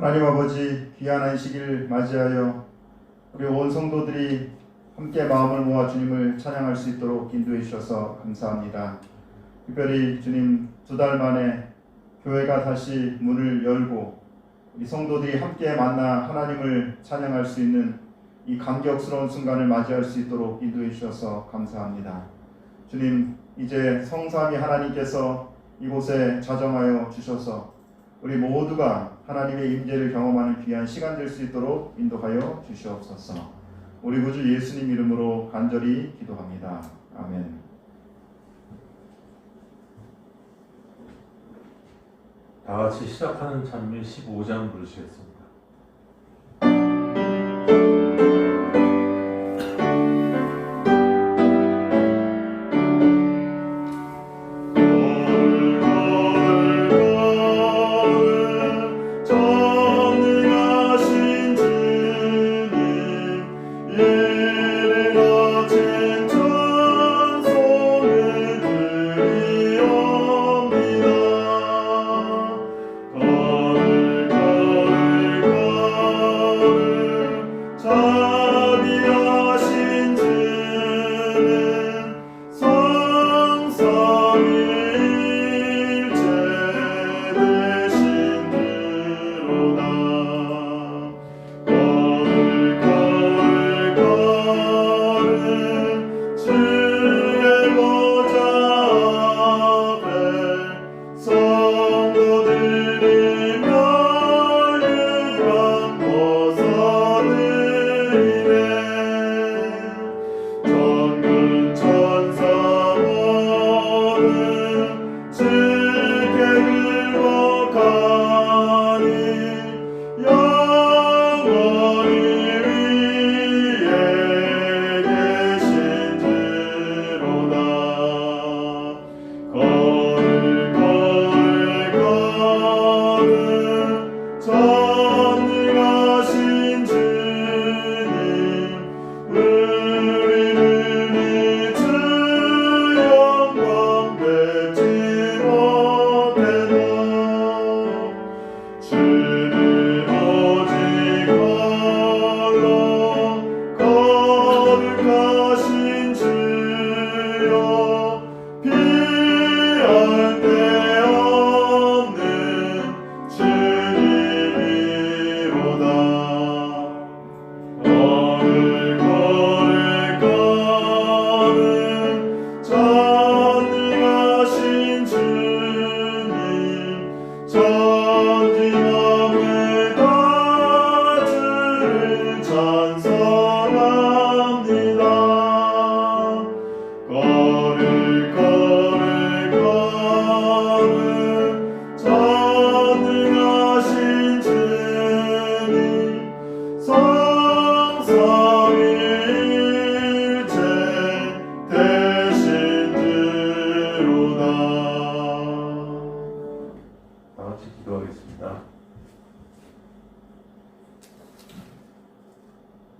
하나님 아버지, 귀한 안식일 맞이하여 우리 온 성도들이 함께 마음을 모아 주님을 찬양할 수 있도록 인도해 주셔서 감사합니다. 특별히 주님, 2달 만에 교회가 다시 문을 열고 우리 성도들이 함께 만나 하나님을 찬양할 수 있는 이 감격스러운 순간을 맞이할 수 있도록 인도해 주셔서 감사합니다. 주님, 이제 성삼위 하나님께서 이곳에 자정하여 주셔서 우리 모두가 하나님의 임재를 경험하는 귀한 시간 될 수 있도록 인도하여 주시옵소서. 우리 구주 예수님 이름으로 간절히 기도합니다. 아멘. 다 같이 시작하는 찬미 15장 부르시겠습니다.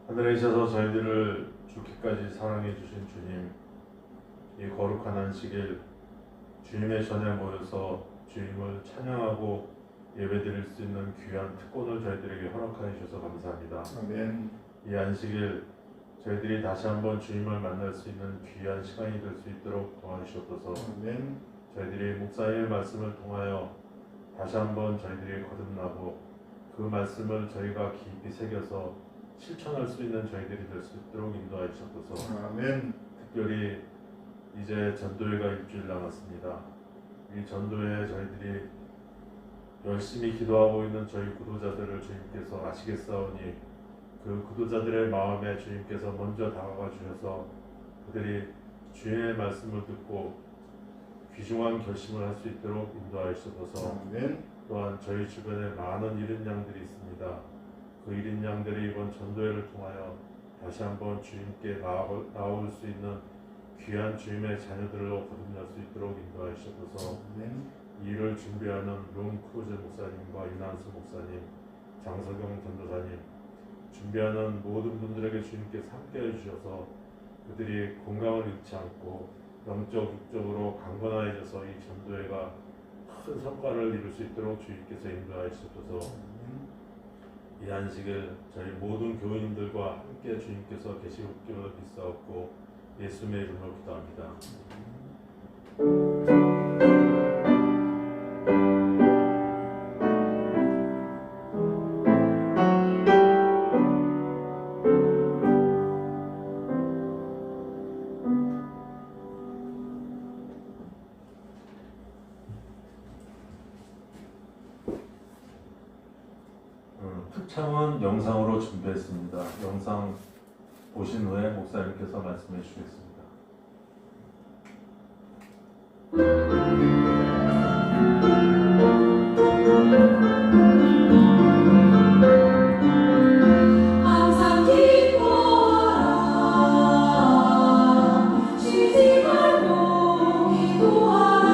하늘에 계셔서 저희들을 죽기까지 사랑해 주신 주님, 이 거룩한 안식일 주님의 전에 모여서 주님을 찬양하고 예배드릴 수 있는 귀한 특권을 저희들에게 허락하여 주셔서 감사합니다. 아멘. 이 안식일 저희들이 다시 한번 주님을 만날 수 있는 귀한 시간이 될 수 있도록 도와주시옵소서. 아멘. 저희들이 목사님의 말씀을 통하여 다시 한번 저희들이 거듭나고 그 말씀을 저희가 깊이 새겨서 실천할 수 있는 저희들이 될 수 있도록 인도하여 주옵소서. 아멘. 특별히 이제 전도회가 일주일 남았습니다. 이 전도회에 저희들이 열심히 기도하고 있는 저희 구도자들을 주님께서 아시겠사오니 그 구도자들의 마음에 주님께서 먼저 다가가 주셔서 그들이 주의 말씀을 듣고 귀중한 결심을 할 수 있도록 인도하여 주옵소서. 아멘. 또한 저희 주변에 많은 잃은 양들이 있습니다. 그 잃은 양들이 이번 전도회를 통하여 다시 한번 주님께 나올 수 있는 귀한 주님의 자녀들로 거듭날 수 있도록 인도하여 주옵소서. 이 일을 준비하는 룸 크루즈 목사님과 윤한수 목사님, 장석영 전도사님, 준비하는 모든 분들에게 주님께서 함께해 주셔서 그들이 건강을 잃지 않고 영적, 육적으로 강건해져서 이 전도회가 큰 성과를 이룰 수 있도록 주님께서 인도하여 주셔서 이 안식을 저희 모든 교인들과 함께 주님께서 계시기를 믿사옵고 예수님의 이름으로 기도합니다. 특창은 영상으로 준비했습니다. 영상 보신 후에 목사님께서 말씀해 주시겠습니다. 항상 기뻐하라 쉬지 말고 기도하라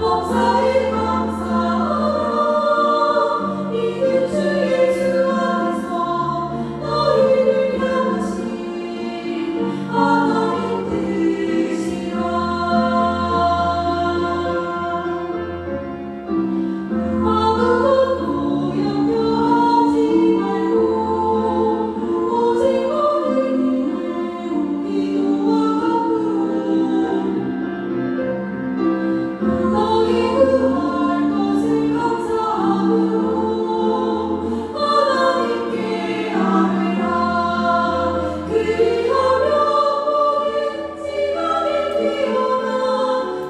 범사에 감사하라 이는 주 예수 안에서 너희를 향하신 하나님 뜻이라 아무것도 염려하지 말고 오직 너희 기도와 앞으로 너희 구할 것을 감사함으로 하나님께 아뢰라 그리하면 모든 지각에 뛰어난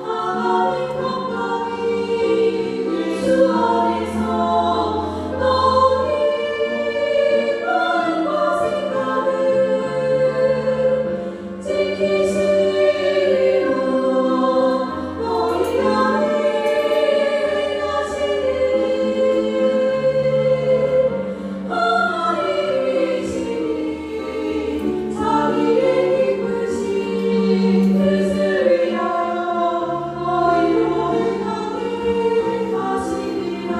하나님 영광이 예수 안에서 너희 마음과 생각을 지키시리라 너희 안에 행하시는 하나님이시니 자기의 기쁘신 뜻을 위하여 너희로 행하게 하시리라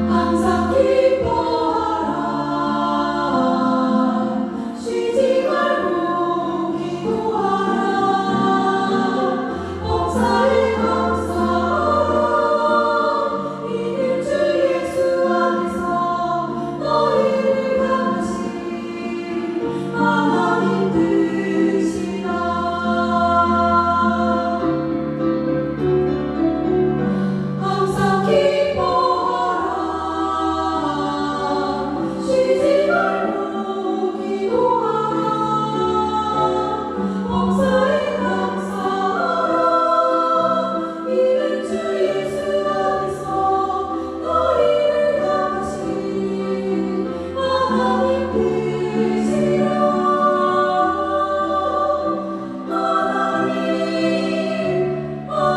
항상 기뻐하라 쉬지 말고 기도하라 범사에 감사하라 이는 주 예수 안에서 너희를 향하신 하나님 뜻이라 항상 기뻐하라 쉬지 말고 기도하라 범사에 감사하라 이는 주 예수 안에서 너희를 향하신 하나님 뜻이라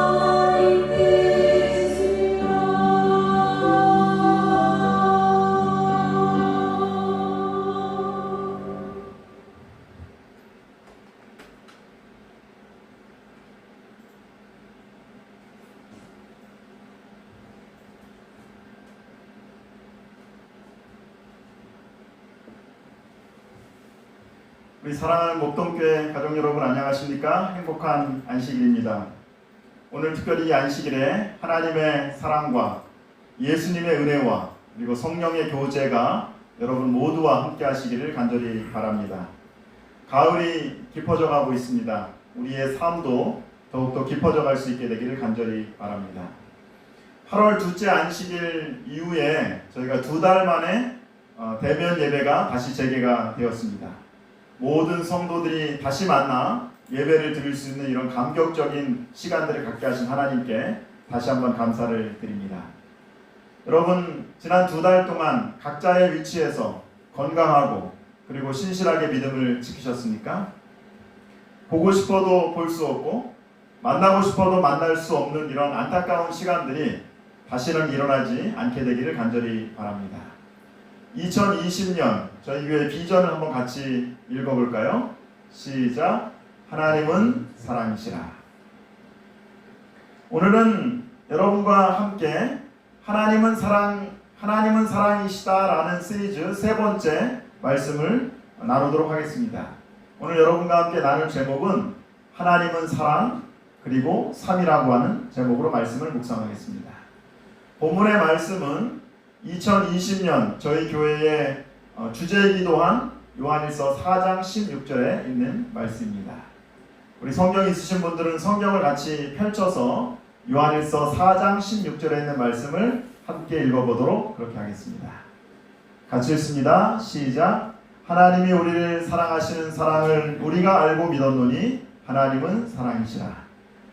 하나님 뜻이라 우리 사랑하는 목동교회 가족 여러분 안녕하십니까? 행복한 안식일입니다. 오늘 특별히 이 안식일에 하나님의 사랑과 예수님의 은혜와 그리고 성령의 교제가 여러분 모두와 함께 하시기를 간절히 바랍니다. 가을이 깊어져 가고 있습니다. 우리의 삶도 더욱더 깊어져 갈 수 있게 되기를 간절히 바랍니다. 8월 둘째 안식일 이후에 저희가 2달 만에 대면 예배가 다시 재개가 되었습니다. 모든 성도들이 다시 만나 예배를 드릴 수 있는 이런 감격적인 시간들을 갖게 하신 하나님께 다시 한번 감사를 드립니다. 여러분, 지난 2달 동안 각자의 위치에서 건강하고 그리고 신실하게 믿음을 지키셨습니까? 보고 싶어도 볼 수 없고 만나고 싶어도 만날 수 없는 이런 안타까운 시간들이 다시는 일어나지 않게 되기를 간절히 바랍니다. 2020년 저희 교회 비전을 한번 같이 읽어볼까요? 시작. 하나님은 사랑이시라. 오늘은 여러분과 함께 하나님은 사랑이시다라는 시리즈 세 번째 말씀을 나누도록 하겠습니다. 오늘 여러분과 함께 나눌 제목은 하나님은 사랑 그리고 3이라고 하는 제목으로 말씀을 묵상하겠습니다. 본문의 말씀은 2020년 저희 교회의 주제이기도 한 요한일서 4장 16절에 있는 말씀입니다. 우리 성경 있으신 분들은 성경을 같이 펼쳐서 요한일서 4장 16절에 있는 말씀을 함께 읽어보도록 그렇게 하겠습니다. 같이 읽습니다. 시작. 하나님이 우리를 사랑하시는 사랑을 우리가 알고 믿었노니 하나님은 사랑이시라.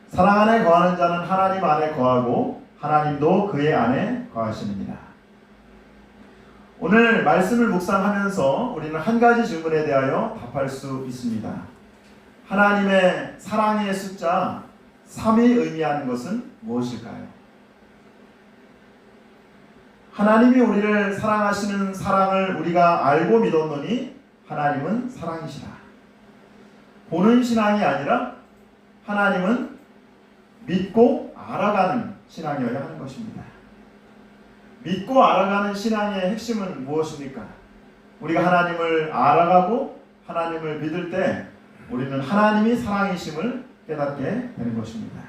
사랑 안에 거하는 자는 하나님 안에 거하고 하나님도 그의 안에 거하시느니라. 오늘 말씀을 묵상하면서 우리는 한 가지 질문에 대하여 답할 수 있습니다. 하나님의 사랑의 숫자 3이 의미하는 것은 무엇일까요? 하나님이 우리를 사랑하시는 사랑을 우리가 알고 믿었노니 하나님은 사랑이시라. 보는 신앙이 아니라 하나님은 믿고 알아가는 신앙이어야 하는 것입니다. 믿고 알아가는 신앙의 핵심은 무엇입니까? 우리가 하나님을 알아가고 하나님을 믿을 때 우리는 하나님이 사랑이심을 깨닫게 되는 것입니다.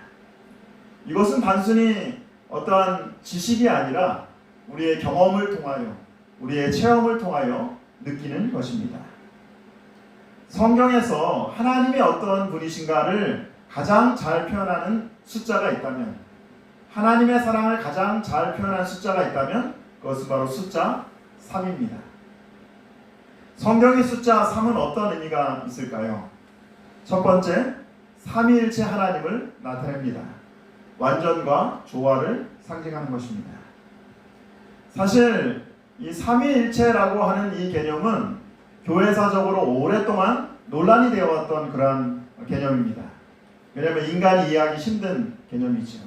이것은 단순히 어떠한 지식이 아니라 우리의 경험을 통하여 우리의 체험을 통하여 느끼는 것입니다. 성경에서 하나님이 어떤 분이신가를 가장 잘 표현하는 숫자가 있다면, 하나님의 사랑을 가장 잘 표현한 숫자가 있다면 그것은 바로 숫자 3입니다. 성경의 숫자 3은 어떤 의미가 있을까요? 첫 번째, 삼위일체 하나님을 나타냅니다. 완전과 조화를 상징하는 것입니다. 사실 이 삼위일체라고 하는 이 개념은 교회사적으로 오랫동안 논란이 되어 왔던 그러한 개념입니다. 왜냐하면 인간이 이해하기 힘든 개념이죠.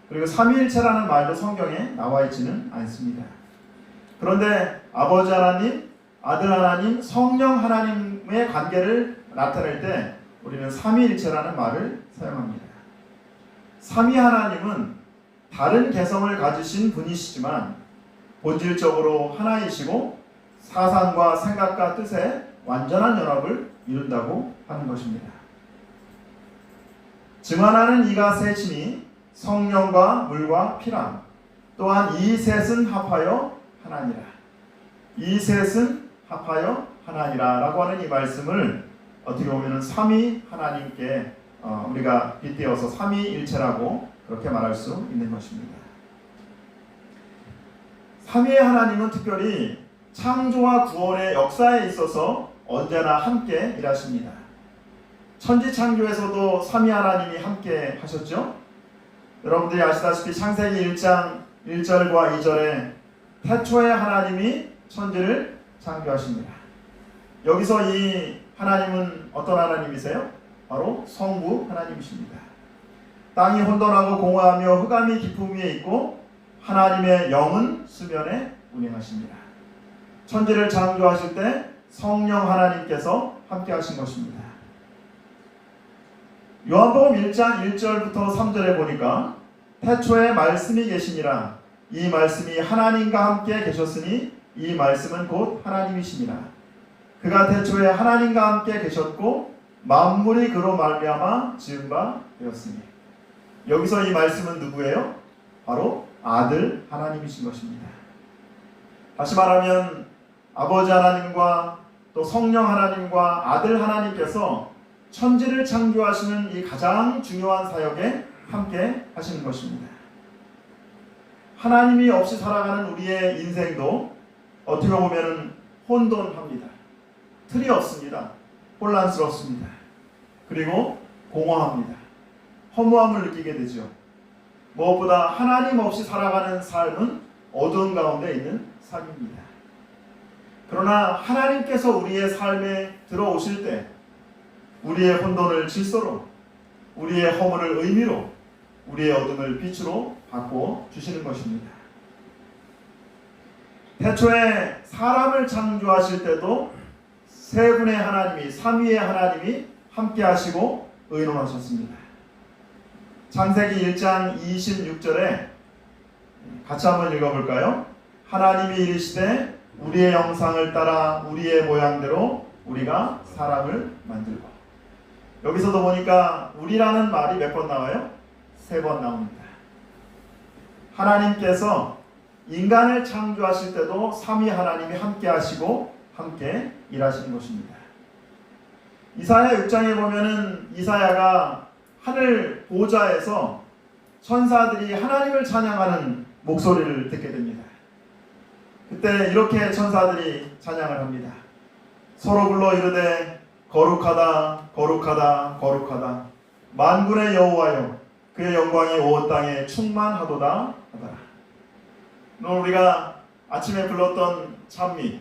그리고 삼위일체라는 말도 성경에 나와 있지는 않습니다. 그런데 아버지 하나님, 아들 하나님, 성령 하나님의 관계를 나타낼 때 우리는 삼위일체라는 말을 사용합니다. 삼위 하나님은 다른 개성을 가지신 분이시지만 본질적으로 하나이시고 사상과 생각과 뜻의 완전한 연합을 이룬다고 하는 것입니다. 증언하는 이가 셋이니 성령과 물과 피라. 또한 이 셋은 합하여 하나니라. 이 셋은 합하여 하나니라 라고 하는 이 말씀을 어떻게 보면 삼위 하나님께 우리가 빗대어서 삼위일체라고 그렇게 말할 수 있는 것입니다. 삼위의 하나님은 특별히 창조와 구원의 역사에 있어서 언제나 함께 일하십니다. 천지창조에서도 삼위 하나님이 함께 하셨죠. 여러분들이 아시다시피 창세기 1장 1절과 2절에 태초에 하나님이 천지를 창조하십니다. 여기서 이 하나님은 어떤 하나님이세요? 바로 성부 하나님이십니다. 땅이 혼돈하고 공허하며 흑암이 깊음 위에 있고 하나님의 영은 수면에 운행하십니다. 천지를 창조하실 때 성령 하나님께서 함께 하신 것입니다. 요한복음 1장 1절부터 3절에 보니까 태초에 말씀이 계시니라. 이 말씀이 하나님과 함께 계셨으니 이 말씀은 곧 하나님이시니라. 그가 태초에 하나님과 함께 계셨고 만물이 그로 말미암아 지은 바 되었으니. 여기서 이 말씀은 누구예요? 바로 아들 하나님이신 것입니다. 다시 말하면 아버지 하나님과 또 성령 하나님과 아들 하나님께서 천지를 창조하시는 이 가장 중요한 사역에 함께 하시는 것입니다. 하나님이 없이 살아가는 우리의 인생도 어떻게 보면 혼돈합니다. 틀이 없습니다. 혼란스럽습니다. 그리고 공허합니다. 허무함을 느끼게 되죠. 무엇보다 하나님 없이 살아가는 삶은 어두운 가운데 있는 삶입니다. 그러나 하나님께서 우리의 삶에 들어오실 때 우리의 혼돈을 질서로, 우리의 허물을 의미로, 우리의 어둠을 빛으로 바꾸어 주시는 것입니다. 태초에 사람을 창조하실 때도 세 분의 하나님이, 삼위의 하나님이 함께 하시고 의논하셨습니다. 창세기 1장 26절에 같이 한번 읽어볼까요? 하나님이 이르시되 우리의 형상을 따라 우리의 모양대로 우리가 사람을 만들고. 여기서도 보니까 우리라는 말이 몇 번 나와요? 3번 나옵니다. 하나님께서 인간을 창조하실 때도 삼위 하나님이 함께 하시고 함께 일하시는 것입니다. 이사야 6장에 보면은 이사야가 하늘 보좌에서 천사들이 하나님을 찬양하는 목소리를 듣게 됩니다. 그때 이렇게 천사들이 찬양을 합니다. 서로 불러 이르되 거룩하다 거룩하다 거룩하다 만군의 여호와여 그의 영광이 온 땅에 충만하도다 하더라. 오늘 우리가 아침에 불렀던 찬미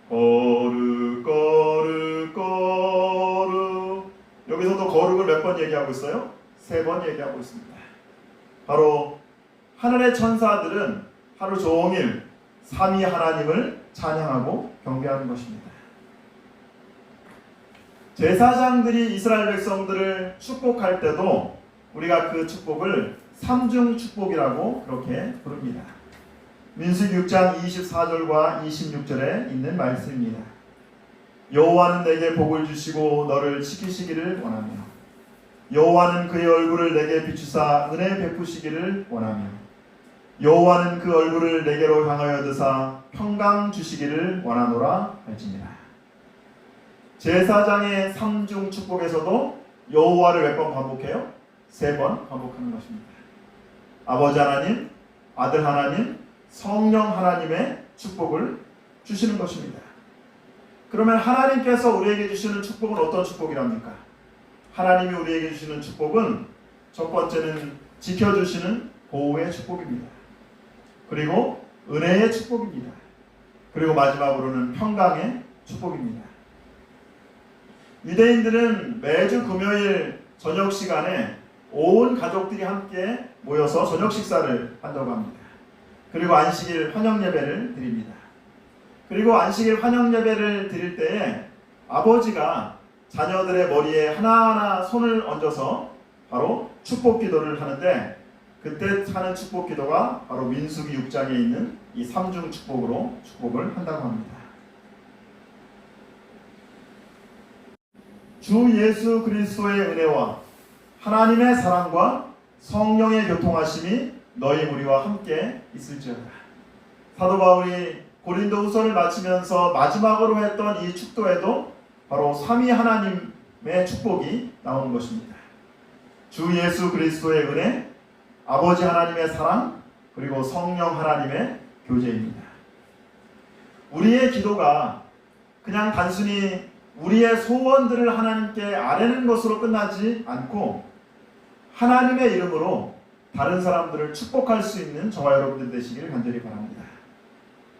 거룩 거룩 거룩, 여기서도 거룩을 몇 번 얘기하고 있어요? 3번 얘기하고 있습니다. 바로 하늘의 천사들은 하루 종일 삼위 하나님을 찬양하고 경배하는 것입니다. 제사장들이 이스라엘 백성들을 축복할 때도 우리가 그 축복을 삼중 축복이라고 그렇게 부릅니다. 민수기 6장 24절과 26절에 있는 말씀입니다. 여호와는 내게 복을 주시고 너를 지키시기를 원하며 여호와는 그의 얼굴을 내게 비추사 은혜 베푸시기를 원하며 여호와는 그 얼굴을 내게로 향하여 드사 평강 주시기를 원하노라 할지니라. 제사장의 삼중 축복에서도 여호와를 몇 번 반복해요? 3번 반복하는 것입니다. 아버지 하나님, 아들 하나님, 성령 하나님의 축복을 주시는 것입니다. 그러면 하나님께서 우리에게 주시는 축복은 어떤 축복이랍니까? 하나님이 우리에게 주시는 축복은 첫 번째는 지켜주시는 보호의 축복입니다. 그리고 은혜의 축복입니다. 그리고 마지막으로는 평강의 축복입니다. 유대인들은 매주 금요일 저녁 시간에 온 가족들이 함께 모여서 저녁 식사를 한다고 합니다. 그리고 안식일 환영 예배를 드립니다. 그리고 안식일 환영 예배를 드릴 때에 아버지가 자녀들의 머리에 하나하나 손을 얹어서 바로 축복 기도를 하는데, 그때 하는 축복 기도가 바로 민수기 6장에 있는 이 삼중 축복으로 축복을 한다고 합니다. 주 예수 그리스도의 은혜와 하나님의 사랑과 성령의 교통하심이 너희 무리와 함께 있을지어다. 사도 바울이 고린도후서를 마치면서 마지막으로 했던 이 축도에도 바로 삼위 하나님의 축복이 나오는 것입니다. 주 예수 그리스도의 은혜, 아버지 하나님의 사랑, 그리고 성령 하나님의 교제입니다. 우리의 기도가 그냥 단순히 우리의 소원들을 하나님께 아뢰는 것으로 끝나지 않고 하나님의 이름으로 다른 사람들을 축복할 수 있는 저와 여러분들 되시기를 간절히 바랍니다.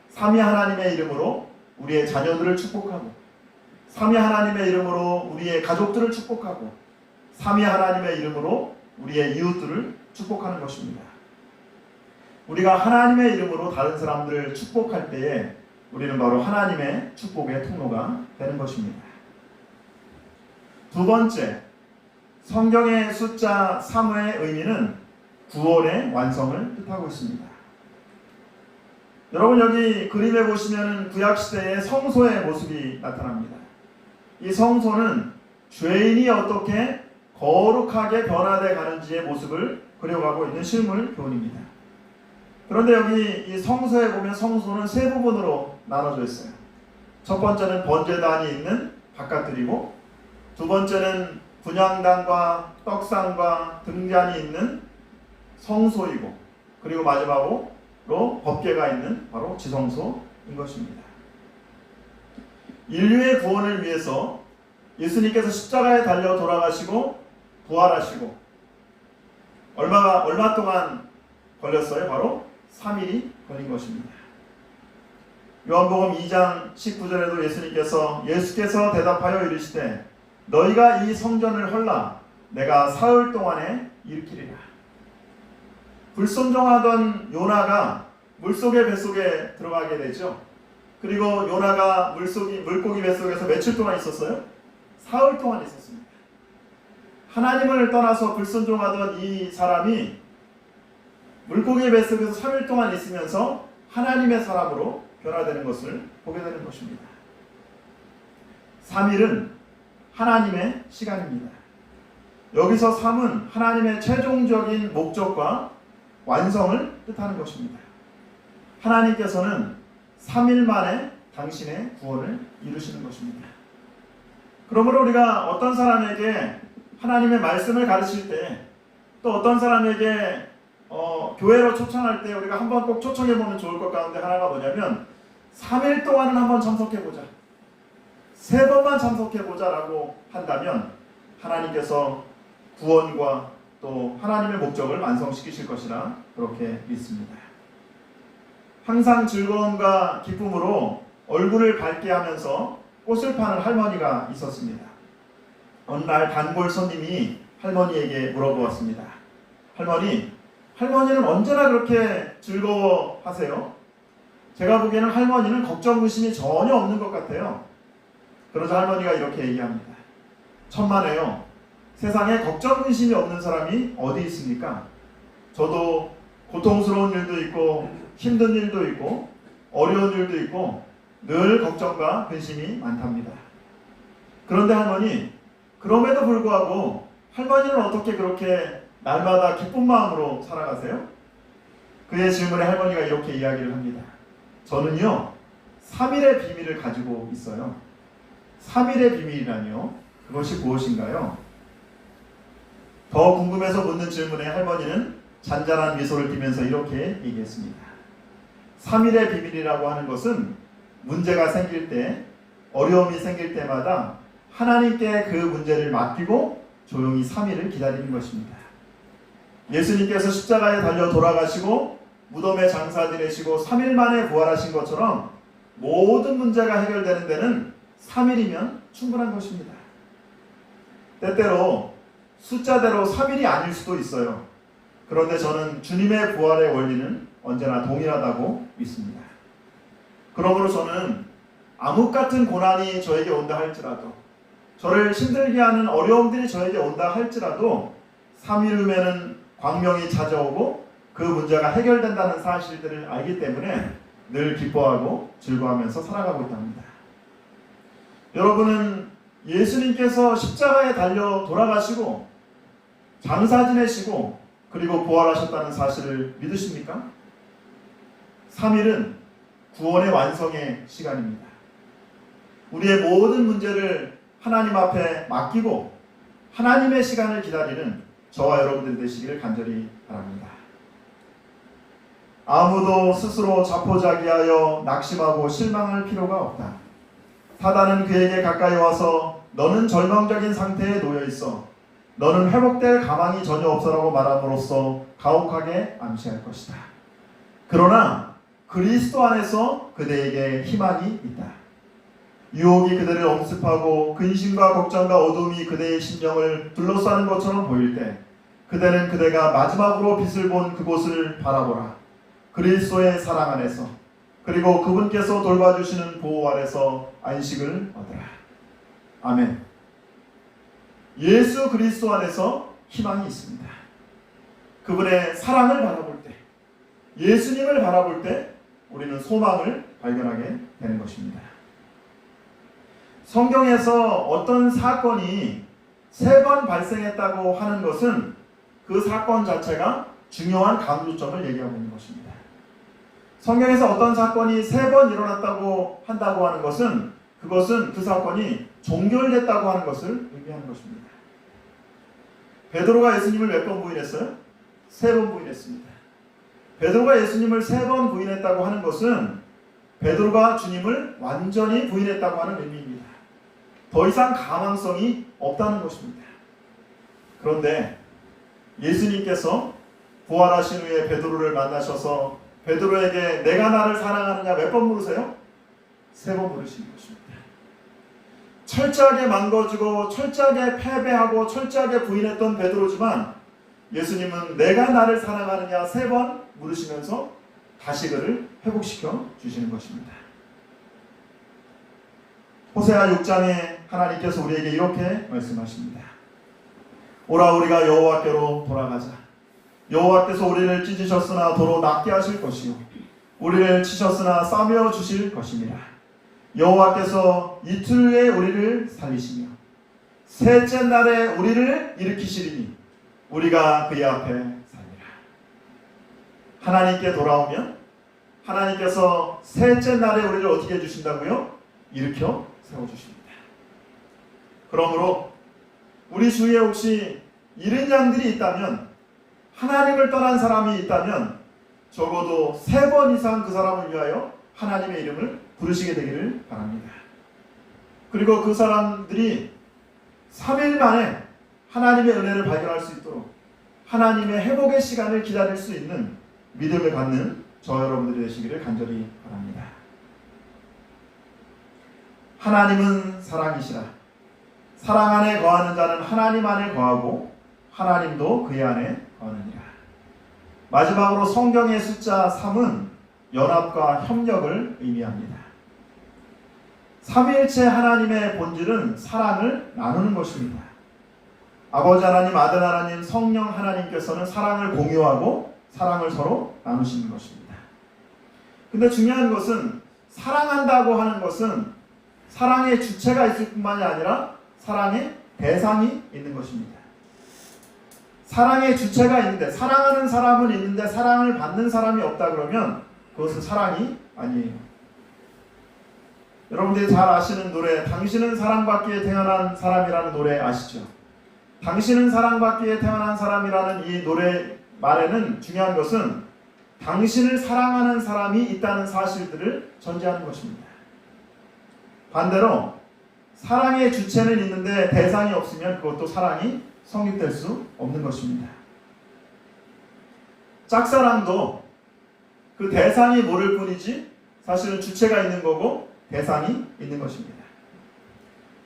삼위 하나님의 이름으로 우리의 자녀들을 축복하고, 삼위 하나님의 이름으로 우리의 가족들을 축복하고, 삼위 하나님의 이름으로 우리의 이웃들을 축복하는 것입니다. 우리가 하나님의 이름으로 다른 사람들을 축복할 때에 우리는 바로 하나님의 축복의 통로가 되는 것입니다. 두 번째, 성경의 숫자 3의 의미는 구원의 완성을 뜻하고 있습니다. 여러분, 여기 그림에 보시면 구약시대의 성소의 모습이 나타납니다. 이 성소는 죄인이 어떻게 거룩하게 변화되어 가는지의 모습을 그려가고 있는 실물 교훈입니다. 그런데 여기 이 성소에 보면 성소는 3부분으로 나눠져 있어요. 첫 번째는 번제단이 있는 바깥들이고, 두 번째는 분향단과 떡상과 등잔이 있는 성소이고, 그리고 마지막으로 법궤가 있는 바로 지성소인 것입니다. 인류의 구원을 위해서 예수님께서 십자가에 달려 돌아가시고 부활하시고 얼마 동안 걸렸어요? 바로 3일이 걸린 것입니다. 요한복음 2장 19절에도 예수께서 대답하여 이르시되 너희가 이 성전을 헐라 내가 사흘 동안에 일으키리라. 불순종하던 요나가 물속의 뱃속에 들어가게 되죠. 그리고 요나가 물고기 뱃속에서 며칠 동안 있었어요? 사흘 동안 있었습니다. 하나님을 떠나서 불순종하던 이 사람이 물고기 뱃속에서 3일 동안 있으면서 하나님의 사람으로 변화되는 것을 보게 되는 것입니다. 3일은 하나님의 시간입니다. 여기서 3은 하나님의 최종적인 목적과 완성을 뜻하는 것입니다. 하나님께서는 3일 만에 당신의 구원을 이루시는 것입니다. 그러므로 우리가 어떤 사람에게 하나님의 말씀을 가르칠 때, 또 어떤 사람에게 교회로 초청할 때 우리가 한번 꼭 초청해보면 좋을 것 가운데 하나가 뭐냐면 3일 동안은 한번 참석해보자, 3번만 참석해보자 라고 한다면 하나님께서 구원과 또 하나님의 목적을 완성시키실 것이라 그렇게 믿습니다. 항상 즐거움과 기쁨으로 얼굴을 밝게 하면서 꽃을 파는 할머니가 있었습니다. 어느 날 단골 손님이 할머니에게 물어보았습니다. 할머니는 언제나 그렇게 즐거워하세요? 제가 보기에는 할머니는 걱정 의심이 전혀 없는 것 같아요. 그러자 할머니가 이렇게 얘기합니다. 천만에요. 세상에 걱정 의심이 없는 사람이 어디 있습니까? 저도 고통스러운 일도 있고 힘든 일도 있고 어려운 일도 있고 늘 걱정과 근심이 많답니다. 그런데 할머니, 그럼에도 불구하고 할머니는 어떻게 그렇게 날마다 기쁜 마음으로 살아가세요? 그의 질문에 할머니가 이렇게 이야기를 합니다. 저는요, 3일의 비밀을 가지고 있어요. 3일의 비밀이라뇨? 그것이 무엇인가요? 더 궁금해서 묻는 질문에 할머니는 잔잔한 미소를 띠면서 이렇게 얘기했습니다. 3일의 비밀이라고 하는 것은 문제가 생길 때, 어려움이 생길 때마다 하나님께 그 문제를 맡기고 조용히 3일을 기다리는 것입니다. 예수님께서 십자가에 달려 돌아가시고 무덤에 장사 지내시고 3일 만에 부활하신 것처럼 모든 문제가 해결되는 데는 3일이면 충분한 것입니다. 때때로 숫자대로 3일이 아닐 수도 있어요. 그런데 저는 주님의 부활의 원리는 언제나 동일하다고 믿습니다. 그러므로 저는 암흑 같은 고난이 저에게 온다 할지라도, 저를 힘들게 하는 어려움들이 저에게 온다 할지라도 3일 후에는 광명이 찾아오고 그 문제가 해결된다는 사실들을 알기 때문에 늘 기뻐하고 즐거워하면서 살아가고 있답니다. 여러분은 예수님께서 십자가에 달려 돌아가시고 장사 지내시고 그리고 부활하셨다는 사실을 믿으십니까? 3일은 구원의 완성의 시간입니다. 우리의 모든 문제를 하나님 앞에 맡기고 하나님의 시간을 기다리는 저와 여러분들이 되시기를 간절히 바랍니다. 아무도 스스로 자포자기하여 낙심하고 실망할 필요가 없다. 사단은 그에게 가까이 와서 너는 절망적인 상태에 놓여 있어. 너는 회복될 가망이 전혀 없어라고 말함으로써 가혹하게 암시할 것이다. 그러나 그리스도 안에서 그대에게 희망이 있다. 유혹이 그대를 엄습하고 근심과 걱정과 어둠이 그대의 심령을 둘러싸는 것처럼 보일 때 그대는 그대가 마지막으로 빛을 본 그곳을 바라보라. 그리스도의 사랑 안에서, 그리고 그분께서 돌봐주시는 보호 아래서 안식을 얻으라. 아멘. 예수 그리스도 안에서 희망이 있습니다. 그분의 사랑을 바라볼 때, 예수님을 바라볼 때 우리는 소망을 발견하게 되는 것입니다. 성경에서 어떤 사건이 3번 발생했다고 하는 것은 그 사건 자체가 중요한 강조점을 얘기하고 있는 것입니다. 성경에서 어떤 사건이 3번 일어났다고 한다고 하는 것은 그것은 그 사건이 종결됐다고 하는 것을 의미하는 것입니다. 베드로가 예수님을 몇 번 부인했어요? 3번 부인했습니다. 베드로가 예수님을 3번 부인했다고 하는 것은 베드로가 주님을 완전히 부인했다고 하는 의미입니다. 더 이상 가망성이 없다는 것입니다. 그런데 예수님께서 부활하신 후에 베드로를 만나셔서 베드로에게 내가 나를 사랑하느냐 몇 번 물으세요? 3번 물으시는 것입니다. 철저하게 망가지고 철저하게 패배하고 철저하게 부인했던 베드로지만 예수님은 내가 나를 사랑하느냐 3번 물으시면서 다시 그를 회복시켜 주시는 것입니다. 호세아 6장에 하나님께서 우리에게 이렇게 말씀하십니다. 오라 우리가 여호와께로 돌아가자. 여호와께서 우리를 찢으셨으나 도로 낫게 하실 것이요 우리를 치셨으나 싸매어 주실 것입니다. 여호와께서 이틀 후에 우리를 살리시며 셋째 날에 우리를 일으키시리니 우리가 그의 앞에 살리라. 하나님께 돌아오면 하나님께서 셋째 날에 우리를 어떻게 해주신다고요? 일으켜 세워주십니다. 그러므로 우리 주위에 혹시 잃은 양들이 있다면, 하나님을 떠난 사람이 있다면 적어도 3번 이상 그 사람을 위하여 하나님의 이름을 부르시게 되기를 바랍니다. 그리고 그 사람들이 3일 만에 하나님의 은혜를 발견할 수 있도록 하나님의 회복의 시간을 기다릴 수 있는 믿음을 갖는 저 여러분들이 되시기를 간절히 바랍니다. 하나님은 사랑이시라. 사랑 안에 거하는 자는 하나님 안에 거하고 하나님도 그의 안에 거하느니라. 마지막으로 성경의 숫자 3은 연합과 협력을 의미합니다. 삼위일체 하나님의 본질은 사랑을 나누는 것입니다. 아버지 하나님, 아들 하나님, 성령 하나님께서는 사랑을 공유하고 사랑을 서로 나누시는 것입니다. 근데 중요한 것은 사랑한다고 하는 것은 사랑의 주체가 있을 뿐만이 아니라 사랑의 대상이 있는 것입니다. 사랑의 주체가 있는데, 사랑하는 사람은 있는데 사랑을 받는 사람이 없다 그러면 그것은 사랑이 아니에요. 여러분들이 잘 아시는 노래, 당신은 사랑받기에 태어난 사람이라는 노래 아시죠? 당신은 사랑받기에 태어난 사람이라는 이 노래 말에는 중요한 것은 당신을 사랑하는 사람이 있다는 사실들을 전제하는 것입니다. 반대로 사랑의 주체는 있는데 대상이 없으면 그것도 사랑이 성립될 수 없는 것입니다. 짝사랑도 그 대상이 모를 뿐이지 사실은 주체가 있는 거고 대상이 있는 것입니다.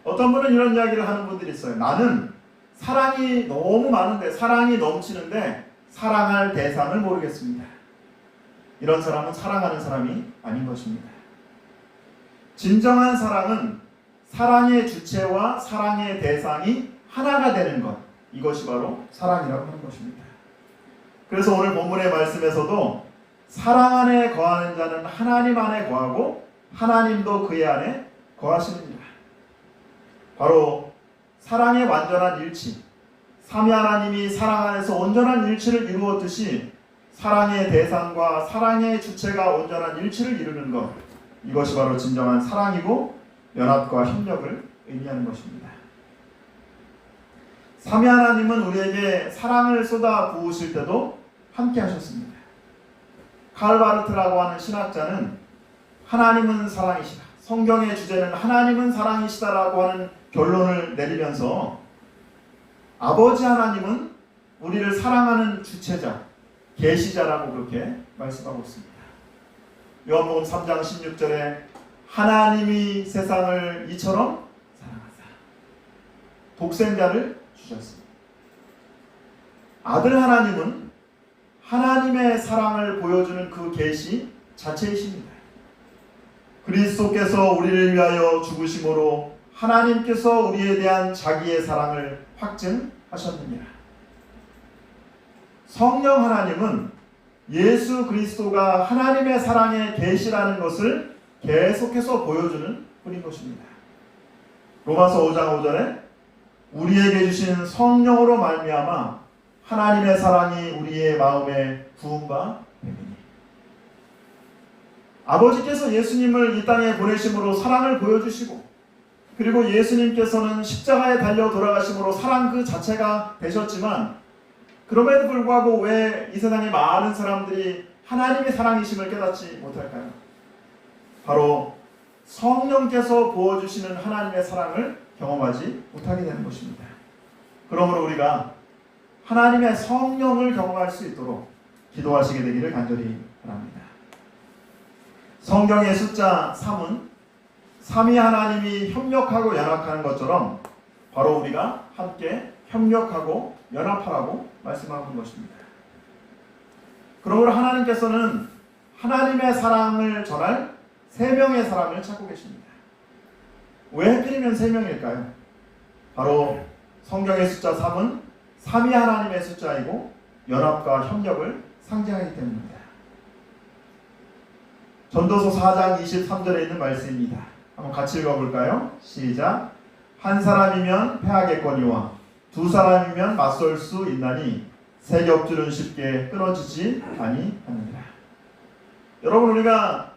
어떤 분은 이런 이야기를 하는 분들이 있어요. 나는 사랑이 너무 많은데, 사랑이 넘치는데 사랑할 대상을 모르겠습니다. 이런 사람은 사랑하는 사람이 아닌 것입니다. 진정한 사랑은 사랑의 주체와 사랑의 대상이 하나가 되는 것, 이것이 바로 사랑이라고 하는 것입니다. 그래서 오늘 본문의 말씀에서도 사랑 안에 거하는 자는 하나님 안에 거하고 하나님도 그의 안에 거하시느니라. 바로 사랑의 완전한 일치, 삼위 하나님이 사랑 안에서 온전한 일치를 이루었듯이 사랑의 대상과 사랑의 주체가 온전한 일치를 이루는 것, 이것이 바로 진정한 사랑이고 연합과 협력을 의미하는 것입니다. 삼위 하나님은 우리에게 사랑을 쏟아 부으실 때도 함께 하셨습니다. 칼 바르트라고 하는 신학자는 하나님은 사랑이시다, 성경의 주제는 하나님은 사랑이시다라고 하는 결론을 내리면서 아버지 하나님은 우리를 사랑하는 주체자, 계시자라고 그렇게 말씀하고 있습니다. 요한복음 3장 16절에 하나님이 세상을 이처럼 사랑하사 독생자를 주셨습니다. 아들 하나님은 하나님의 사랑을 보여주는 그 계시 자체이십니다. 그리스도께서 우리를 위하여 죽으심으로 하나님께서 우리에 대한 자기의 사랑을 확증하셨느니라. 성령 하나님은 예수 그리스도가 하나님의 사랑의 계시라는 것을 계속해서 보여주는 분인 것입니다. 로마서 5장 5절에 우리에게 주신 성령으로 말미암아 하나님의 사랑이 우리의 마음에 부은 바 되느니. 아버지께서 예수님을 이 땅에 보내심으로 사랑을 보여주시고, 그리고 예수님께서는 십자가에 달려 돌아가심으로 사랑 그 자체가 되셨지만, 그럼에도 불구하고 왜 이 세상에 많은 사람들이 하나님의 사랑이심을 깨닫지 못할까요? 바로 성령께서 부어주시는 하나님의 사랑을 경험하지 못하게 되는 것입니다. 그러므로 우리가 하나님의 성령을 경험할 수 있도록 기도하시게 되기를 간절히 바랍니다. 성경의 숫자 3은 삼위 하나님이 협력하고 연합하는 것처럼 바로 우리가 함께 협력하고 연합하라고 말씀하는 것입니다. 그러므로 하나님께서는 하나님의 사랑을 전할 3명의 사람을 찾고 계십니다. 왜 하필이면 3명일까요? 바로 성경의 숫자 3은 삼위 하나님의 숫자이고 연합과 협력을 상징하기 때문입니다. 전도서 4장 23절에 있는 말씀입니다. 한번 같이 읽어볼까요? 시작. 한 사람이면 패하겠거니와 두 사람이면 맞설 수 있나니 세 겹줄은 쉽게 끊어지지 아니하느니라. 여러분, 우리가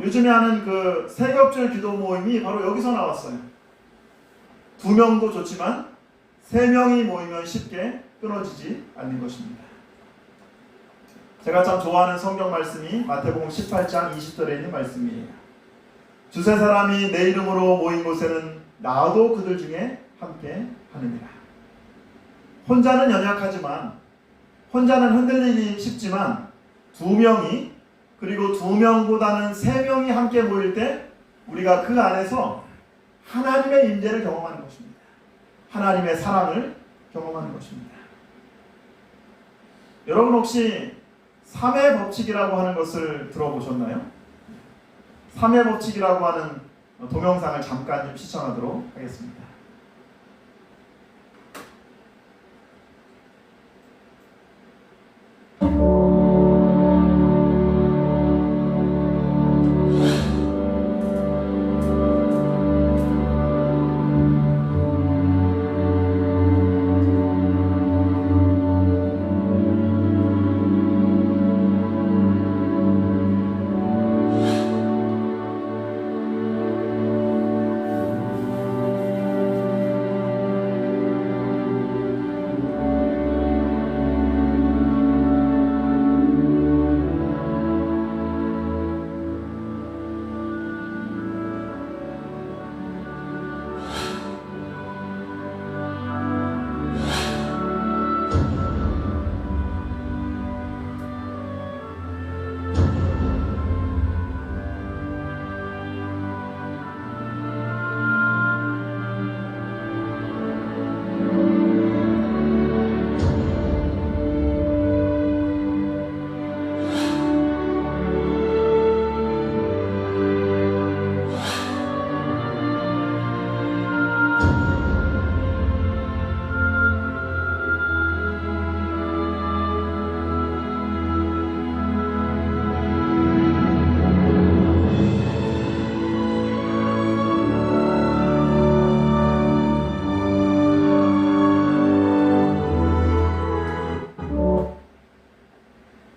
요즘에 하는 그 세 겹줄 기도 모임이 바로 여기서 나왔어요. 2명도 좋지만 3명이 모이면 쉽게 끊어지지 않는 것입니다. 제가 참 좋아하는 성경 말씀이 마태복음 18장 20절에 있는 말씀이에요. 두세 사람이 내 이름으로 모인 곳에는 나도 그들 중에 함께 하느니라. 혼자는 연약하지만, 혼자는 흔들리기 쉽지만 2명이, 그리고 2명보다는 3명이 함께 모일 때 우리가 그 안에서 하나님의 임재를 경험하는 것입니다. 하나님의 사랑을 경험하는 것입니다. 여러분, 혹시 3의 법칙이라고 하는 것을 들어보셨나요? 3의 법칙이라고 하는 동영상을 잠깐 좀 시청하도록 하겠습니다.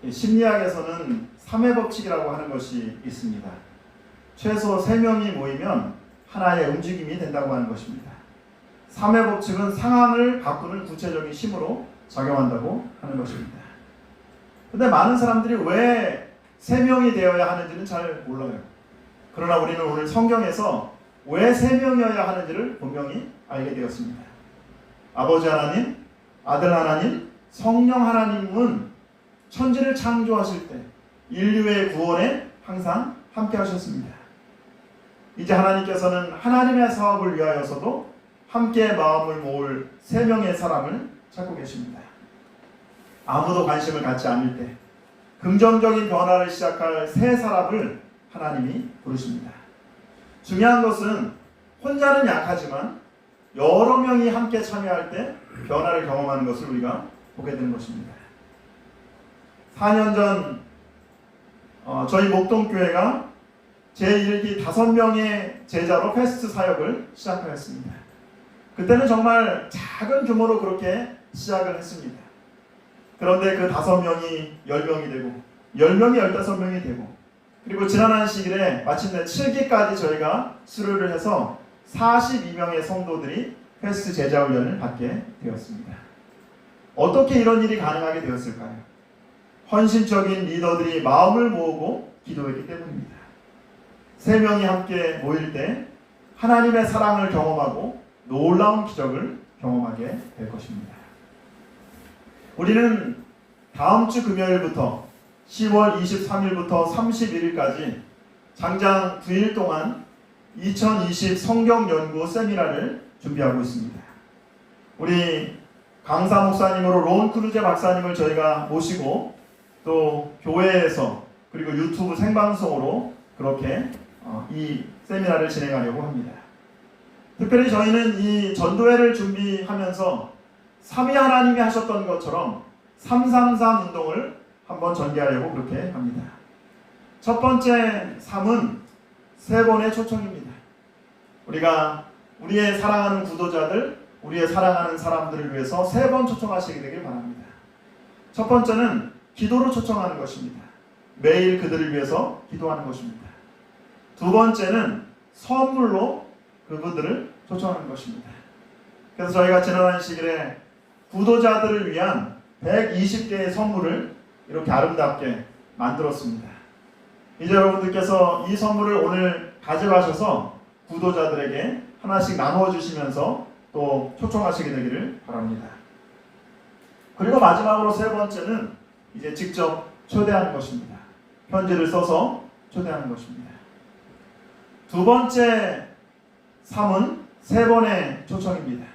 심리학에서는 3의 법칙이라고 하는 것이 있습니다. 최소 3명이 모이면 하나의 움직임이 된다고 하는 것입니다. 3의 법칙은 상황을 바꾸는 구체적인 힘으로 작용한다고 하는 것입니다. 근데 많은 사람들이 왜 3명이 되어야 하는지는 잘 몰라요. 그러나 우리는 오늘 성경에서 왜 3명이어야 하는지를 분명히 알게 되었습니다. 아버지 하나님, 아들 하나님, 성령 하나님은 천지를 창조하실 때 인류의 구원에 항상 함께 하셨습니다. 이제 하나님께서는 하나님의 사업을 위하여서도 함께 마음을 모을 3명의 사람을 찾고 계십니다. 아무도 관심을 갖지 않을 때 긍정적인 변화를 시작할 3 사람을 하나님이 부르십니다. 중요한 것은 혼자는 약하지만 여러 명이 함께 참여할 때 변화를 경험하는 것을 우리가 보게 되는 것입니다. 4년 전 저희 목동교회가 제1기 5명의 제자로 패스트 사역을 시작하였습니다. 그때는 정말 작은 규모로 그렇게 시작을 했습니다. 그런데 그 5명이 10명이 되고 10명이 15명이 되고, 그리고 지난한 시기에 마침내 7기까지 저희가 수료를 해서 42명의 성도들이 패스트 제자 훈련을 받게 되었습니다. 어떻게 이런 일이 가능하게 되었을까요? 헌신적인 리더들이 마음을 모으고 기도했기 때문입니다. 3명이 함께 모일 때 하나님의 사랑을 경험하고 놀라운 기적을 경험하게 될 것입니다. 우리는 다음 주 금요일부터 10월 23일부터 31일까지 장장 9일 동안 2020 성경연구 세미나를 준비하고 있습니다. 우리 강사 목사님으로 론 크루제 박사님을 저희가 모시고 또 교회에서 그리고 유튜브 생방송으로 그렇게 이 세미나를 진행하려고 합니다. 특별히 저희는 이 전도회를 준비하면서 3위 하나님이 하셨던 것처럼 333 운동을 한번 전개하려고 그렇게 합니다. 첫 번째 3은 세 번의 초청입니다. 우리가 우리의 사랑하는 구도자들, 우리의 사랑하는 사람들을 위해서 세 번 초청하시게 되길 바랍니다. 첫 번째는 기도로 초청하는 것입니다. 매일 그들을 위해서 기도하는 것입니다. 두 번째는 선물로 그분들을 초청하는 것입니다. 그래서 저희가 지난 안식일에 구도자들을 위한 120개의 선물을 이렇게 아름답게 만들었습니다. 이제 여러분들께서 이 선물을 오늘 가져가셔서 구도자들에게 하나씩 나누어 주시면서 또 초청하시게 되기를 바랍니다. 그리고 마지막으로 세 번째는 이제 직접 초대하는 것입니다. 편지를 써서 초대하는 것입니다. 두 번째 삶은 세 번의 초청입니다.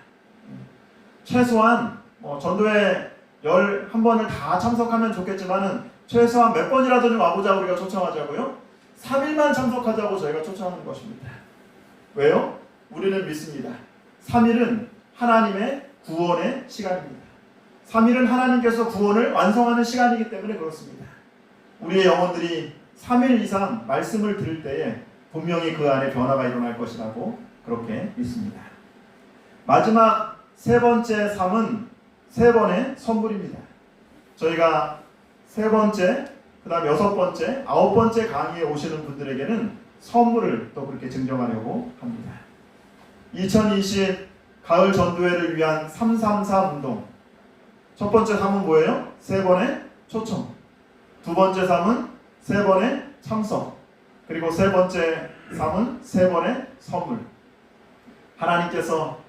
최소한 전도회 11번을 다 참석하면 좋겠지만은 최소한 몇 번이라도 좀 와보자 우리가 초청하자고요. 3일만 참석하자고 저희가 초청하는 것입니다. 왜요? 우리는 믿습니다. 3일은 하나님의 구원의 시간입니다. 3일은 하나님께서 구원을 완성하는 시간이기 때문에 그렇습니다. 우리의 영혼들이 3일 이상 말씀을 들을 때에 분명히 그 안에 변화가 일어날 것이라고 그렇게 믿습니다. 마지막 세 번째 삶은 세 번의 선물입니다. 저희가 세 번째, 그 다음 여섯 번째, 아홉 번째 강의에 오시는 분들에게는 선물을 또 그렇게 증정하려고 합니다. 2020 가을 전도회를 위한 334 운동. 첫 번째 삶은 뭐예요? 세 번의 초청. 두 번째 삶은 세 번의 참석. 그리고 세 번째 삶은 세 번의 선물. 하나님께서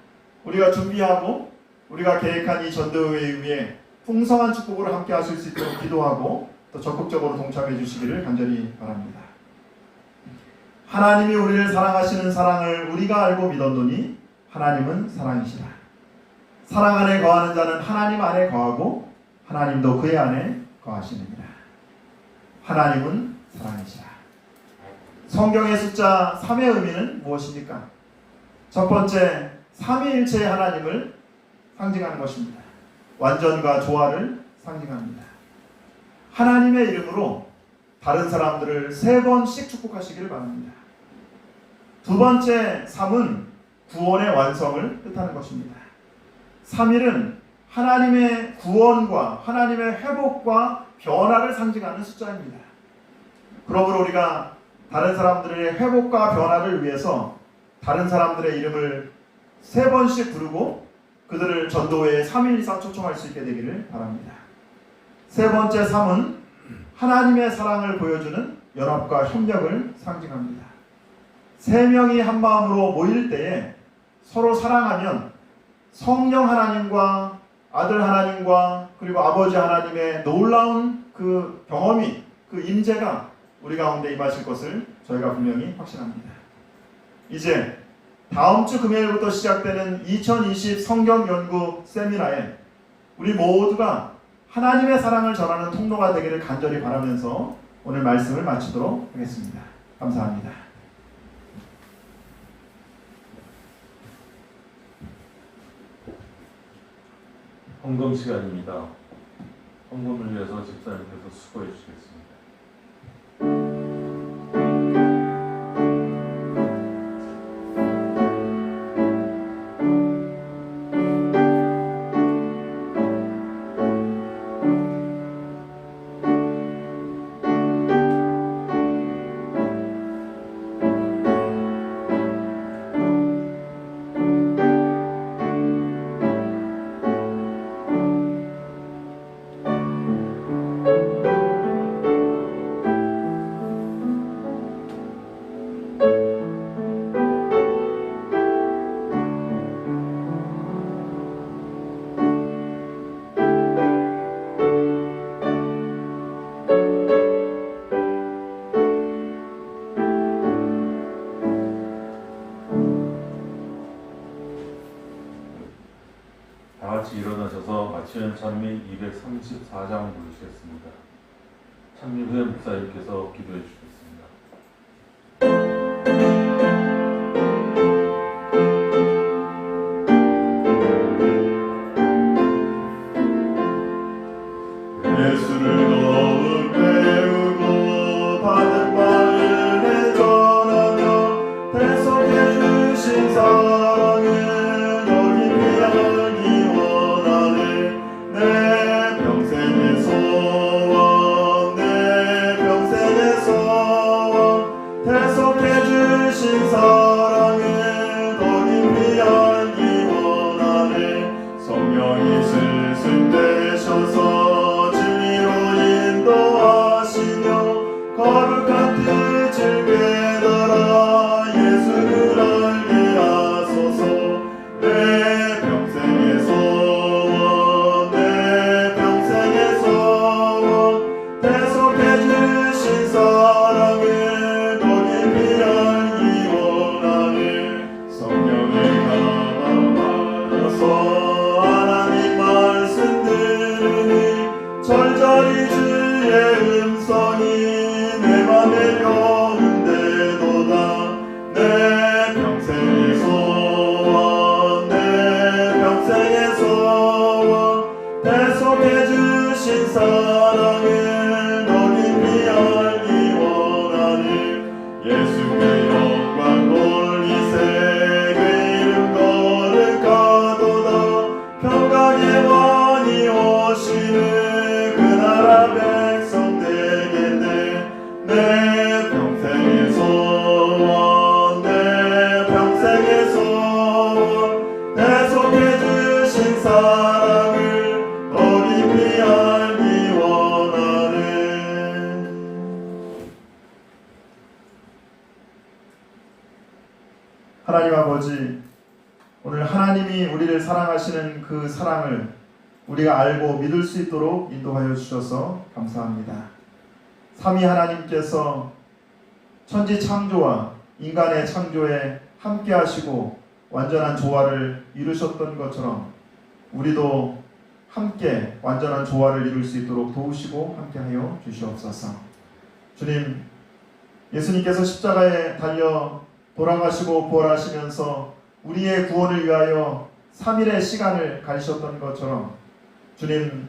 우리가 준비하고 우리가 계획한 이 전도회에 위해 풍성한 축복으로 함께 하실 수 있도록 기도하고 또 적극적으로 동참해 주시기를 간절히 바랍니다. 하나님이 우리를 사랑하시는 사랑을 우리가 알고 믿었노니 하나님은 사랑이시라. 사랑 안에 거하는 자는 하나님 안에 거하고 하나님도 그의 안에 거하시느니라. 하나님은 사랑이시라. 성경의 숫자 3의 의미는 무엇입니까? 첫 번째, 삼위일체의 하나님을 상징하는 것입니다. 완전과 조화를 상징합니다. 하나님의 이름으로 다른 사람들을 세 번씩 축복하시기를 바랍니다. 두 번째, 3은 구원의 완성을 뜻하는 것입니다. 3일은 하나님의 구원과 하나님의 회복과 변화를 상징하는 숫자입니다. 그러므로 우리가 다른 사람들의 회복과 변화를 위해서 다른 사람들의 이름을 세 번씩 부르고 그들을 전도회에 3일 이상 초청할 수 있게 되기를 바랍니다. 세 번째 3은 하나님의 사랑을 보여주는 연합과 협력을 상징합니다. 세 명이 한 마음으로 모일 때에 서로 사랑하면 성령 하나님과 아들 하나님과 그리고 아버지 하나님의 놀라운 그 경험이, 그 임재가 우리 가운데 임하실 것을 저희가 분명히 확신합니다. 이제 다음 주 금요일부터 시작되는 2020 성경 연구 세미나에 우리 모두가 하나님의 사랑을 전하는 통로가 되기를 간절히 바라면서 오늘 말씀을 마치도록 하겠습니다. 감사합니다. 헌금 시간입니다. 헌금을 위해서 집사님께서 수고해 주시겠습니다. 다 같이 일어나셔서 마치는 찬미 234장 부르시겠습니다. 찬미 후에 목사님께서 기도해 주시겠습니다. 예수를 더욱 배우고 받은 바를 내전하며 사랑을 더 깊이 알기 원하는 예수의 영광 돌리 세계 이름 거룩하도다. 평강의 왕이 오시는 그 나라 백성 되겠네. 내 평생의 소원 내 평생의 소원 내 속에 주신 사랑을 더 깊이 알기 원하는. 하나님 아버지, 오늘 하나님이 우리를 사랑하시는 그 사랑을 우리가 알고 믿을 수 있도록 인도하여 주셔서 감사합니다. 삼위 하나님께서 천지 창조와 인간의 창조에 함께 하시고 완전한 조화를 이루셨던 것처럼 우리도 함께 완전한 조화를 이룰 수 있도록 도우시고 함께하여 주시옵소서. 주님, 예수님께서 십자가에 달려 돌아가시고 부활하시면서 우리의 구원을 위하여 3일의 시간을 가지셨던 것처럼 주님,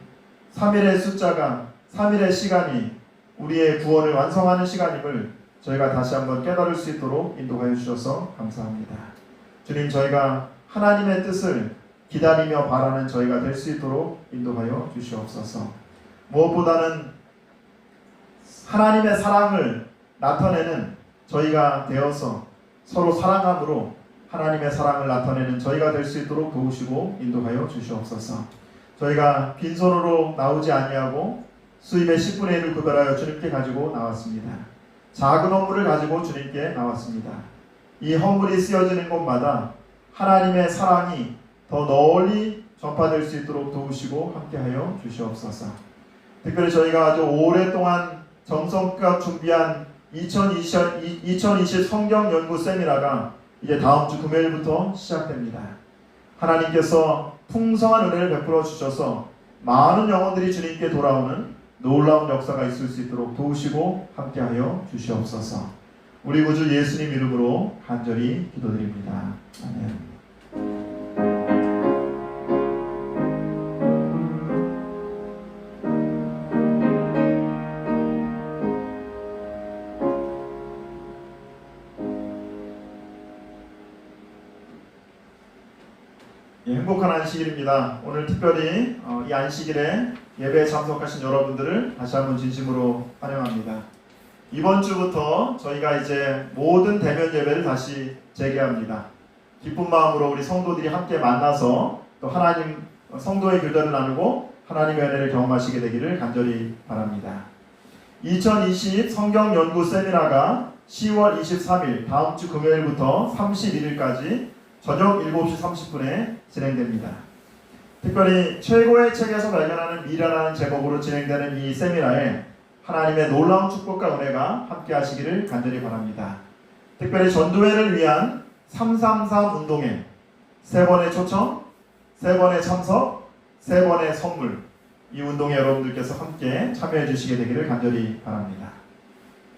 3일의 숫자가 3일의 시간이 우리의 구원을 완성하는 시간임을 저희가 다시 한번 깨달을 수 있도록 인도하여 주셔서 감사합니다. 주님, 저희가 하나님의 뜻을 기다리며 바라는 저희가 될 수 있도록 인도하여 주시옵소서. 무엇보다는 하나님의 사랑을 나타내는 저희가 되어서 서로 사랑함으로 하나님의 사랑을 나타내는 저희가 될 수 있도록 도우시고 인도하여 주시옵소서. 저희가 빈손으로 나오지 아니하고 수입의 10분의 1을 구별하여 주님께 가지고 나왔습니다. 작은 헌물을 가지고 주님께 나왔습니다. 이 헌물이 쓰여지는 곳마다 하나님의 사랑이 더 널리 전파될 수 있도록 도우시고 함께하여 주시옵소서. 특별히 저희가 아주 오랫동안 정성껏 준비한 2020 성경 연구 세미나가 이제 다음 주 금요일부터 시작됩니다. 하나님께서 풍성한 은혜를 베풀어 주셔서 많은 영혼들이 주님께 돌아오는 놀라운 역사가 있을 수 있도록 도우시고 함께하여 주시옵소서. 우리 구주 예수님 이름으로 간절히 기도드립니다. 아멘. 행복한 안식일입니다. 오늘 특별히 이 안식일에 예배에 참석하신 여러분들을 다시 한번 진심으로 환영합니다. 이번 주부터 저희가 이제 모든 대면 예배를 다시 재개합니다. 기쁜 마음으로 우리 성도들이 함께 만나서 또 하나님 성도의 교제를 나누고 하나님의 은혜를 경험하시게 되기를 간절히 바랍니다. 2020 성경 연구 세미나가 10월 23일 다음 주 금요일부터 31일까지 저녁 7시 30분에 진행됩니다. 특별히 최고의 책에서 발견하는 미래라는 제목으로 진행되는 이 세미나에 하나님의 놀라운 축복과 은혜가 함께 하시기를 간절히 바랍니다. 특별히 전도회를 위한 333 운동회 3번의 초청, 3번의 참석, 3번의 선물, 이 운동에 여러분들께서 함께 참여해 주시게 되기를 간절히 바랍니다.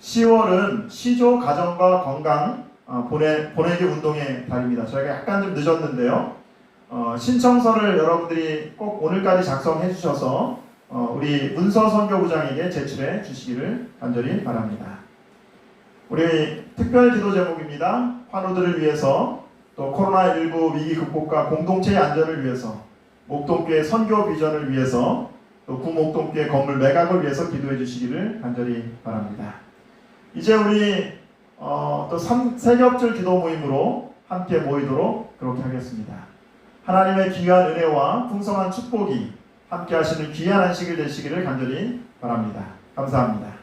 10월은 시조 가정과 건강 보내기 운동의 달입니다. 저희가 약간 좀 늦었는데요. 신청서를 여러분들이 꼭 오늘까지 작성해 주셔서 우리 문서 선교부장에게 제출해 주시기를 간절히 바랍니다. 우리 특별 기도 제목입니다. 환우들을 위해서, 또 코로나19 위기 극복과 공동체의 안전을 위해서, 목동교회 선교 비전을 위해서, 또 구목동교회 건물 매각을 위해서 기도해 주시기를 간절히 바랍니다. 이제 우리 또 세겹줄 기도 모임으로 함께 모이도록 그렇게 하겠습니다. 하나님의 귀한 은혜와 풍성한 축복이 함께 하시는 귀한 안식일 되시기를 간절히 바랍니다. 감사합니다.